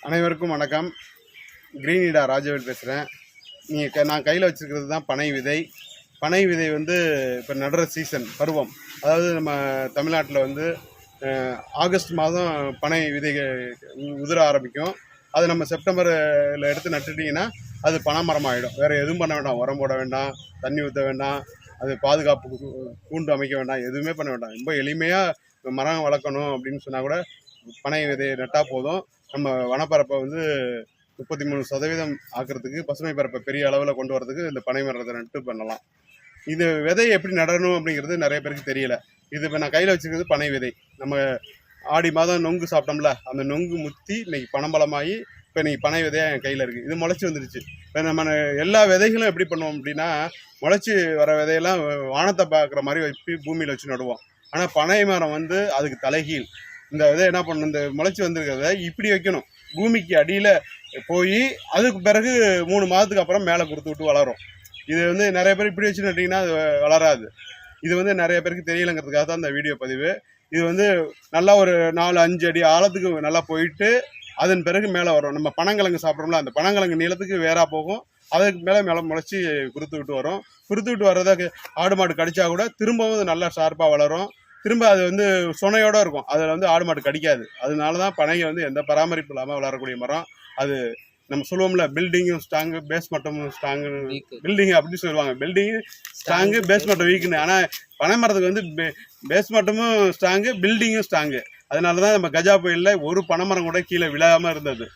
அனைவருக்கும் வணக்கம். கிரீனிடா ராஜவேல் பேசுகிறேன். நான் கையில் வச்சுருக்கிறது தான் பனை விதை. பனை விதை வந்து இப்போ நடுற சீசன் பருவம். அதாவது நம்ம தமிழ்நாட்டில் வந்து ஆகஸ்ட் மாதம் பனை விதை உதிர ஆரம்பிக்கும். அது நம்ம செப்டம்பரில் எடுத்து நட்டுட்டிங்கன்னா அது பனைமரம் ஆகிடும். வேறு எதுவும் பண்ண வேண்டாம். உரம் போட வேண்டாம், தண்ணி ஊற்ற வேண்டாம், அது பாதுகாப்பு கூண்டு அமைக்க வேண்டாம், எதுவுமே பண்ண வேண்டாம். ரொம்ப எளிமையாக மரம் வளர்க்கணும் அப்படின்னு சொன்னால் கூட பனை விதையை நட்டால் போதும். நம்ம வனப்பரப்பை வந்து 33% ஆக்கிறதுக்கு, பசுமை பரப்பை பெரிய அளவில் கொண்டு வரதுக்கு இந்த பனை மரத்தை நட்டு பண்ணலாம். இது விதை எப்படி நடணும் அப்படிங்கிறது நிறைய பேருக்கு தெரியல. இது இப்போ நான் கையில் வச்சுருக்கிறது பனை விதை. நம்ம ஆடி மாதம் நொங்கு சாப்பிட்டோம்ல, அந்த நொங்கு முத்தி இன்னைக்கு பனம்பழமாகி இப்போ இன்னைக்கு பனை விதையாக என் கையில் இருக்குது. இது முளைச்சி வந்துருச்சு. இப்போ நம்ம எல்லா விதைகளும் எப்படி பண்ணுவோம் அப்படின்னா, முளைச்சி வர விதையெல்லாம் வானத்தை பார்க்குற மாதிரி வச்சு பூமியில் வச்சு நடுவோம். ஆனால் பனை மரம் வந்து அதுக்கு தலைகீழ். இந்த விதை என்ன பண்ணணும், இந்த முளைச்சி வந்திருக்கிறத இப்படி வைக்கணும், பூமிக்கு அடியில் போய் அதுக்கு பிறகு 3 மாதத்துக்கு அப்புறம் மேலே கொடுத்து விட்டு வளரும். இது வந்து நிறைய பேர் இப்படி வச்சு நட்டிங்கன்னா அது வளராது. இது வந்து நிறைய பேருக்கு தெரியலைங்கிறதுக்காக தான் இந்த வீடியோ பதிவு. இது வந்து நல்லா ஒரு 4-5 அடி ஆழத்துக்கு நல்லா போயிட்டு அதன் பிறகு மேலே வரும். நம்ம பனங்கிழங்கு சாப்பிட்றோம்ல, அந்த பனங்கிழங்கு நீளத்துக்கு வேறாக போகும். அதுக்கு மேலே முளைச்சி குறுத்து விட்டு வரும். குறுத்து விட்டு வர்றதுக்கு ஆடு மாடு கடிச்சா கூட திரும்பவும் நல்லா ஷார்ப்பாக வளரும். திரும்ப அது வந்து சுனையோடு இருக்கும். அதில் வந்து ஆடு மாடு கடிக்காது. அதனால தான் பனையை வந்து எந்த பராமரிப்பு இல்லாமல் வளரக்கூடிய மரம். அது நம்ம சொல்லுவோம்ல, பில்டிங்கும் ஸ்ட்ராங்கு, பேஸ் மட்டமும் ஸ்ட்ராங்கு. பில்டிங் அப்படின்னு சொல்லுவாங்க, பில்டிங்கு ஸ்ட்ராங்கு, பேஸ் மட்டம் வீக்குன்னு. ஆனால் பனை மரத்துக்கு வந்து பேஸ் மட்டமும் ஸ்ட்ராங்கு, பில்டிங்கும் ஸ்ட்ராங்கு. அதனால தான் நம்ம கஜா புயலில் ஒரு பனை மரம் கூட கீழே விழாமல் இருந்தது.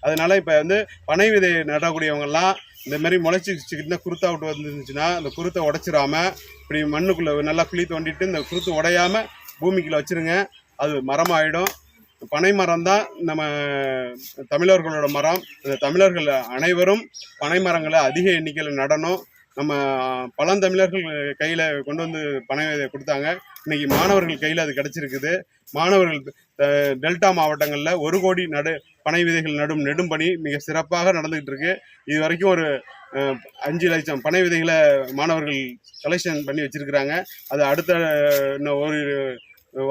அதனால இப்போ வந்து பனை விதை நடக்கூடியவங்கெல்லாம் இந்த மாதிரி முளைச்சிக்கிட்டு குருத்தா விட்டு வந்துருந்துச்சுன்னா அந்த குருத்தை உடைச்சிடாம இப்படி மண்ணுக்குள்ளே நல்லா குழி தோண்டிட்டு இந்த குருத்து உடையாமல் பூமிக்குள்ளே வச்சுருங்க. அது மரமாகிடும். பனை மரம் தான் நம்ம தமிழர்களோட மரம். இந்த தமிழர்கள் அனைவரும் பனை மரங்களை அதிக எண்ணிக்கையில் நடணும். நம்ம பழந்தமிழர்கள் கையில் கொண்டு வந்து பனை விதை கொடுத்தாங்க. இன்னைக்கு மாணவர்கள் கையில் அது கிடச்சிருக்குது. மாணவர்கள் டெல்டா மாவட்டங்களில் 1 கோடி பனை விதைகள் நடும் பணி மிக சிறப்பாக நடந்துகிட்டு இருக்கு. இது வரைக்கும் ஒரு 5 லட்சம் பனை விதைகளை மாணவர்கள் கலெக்ஷன் பண்ணி வச்சிருக்கிறாங்க. அது அடுத்த இன்னும் ஒரு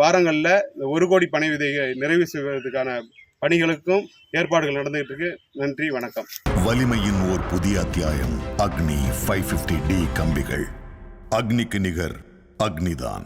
வாரங்களில் 1 கோடி பனை விதைகளை நிறைவு செய்வதற்கான பணிகளுக்கும் ஏற்பாடுகள் நடந்துகிட்டு இருக்கு. நன்றி, வணக்கம். வலிமையின் ஓர் புதிய அத்தியாயம். அக்னி 550D கம்பிகள். அக்னிக்கு நிகர் அக்னிதான்.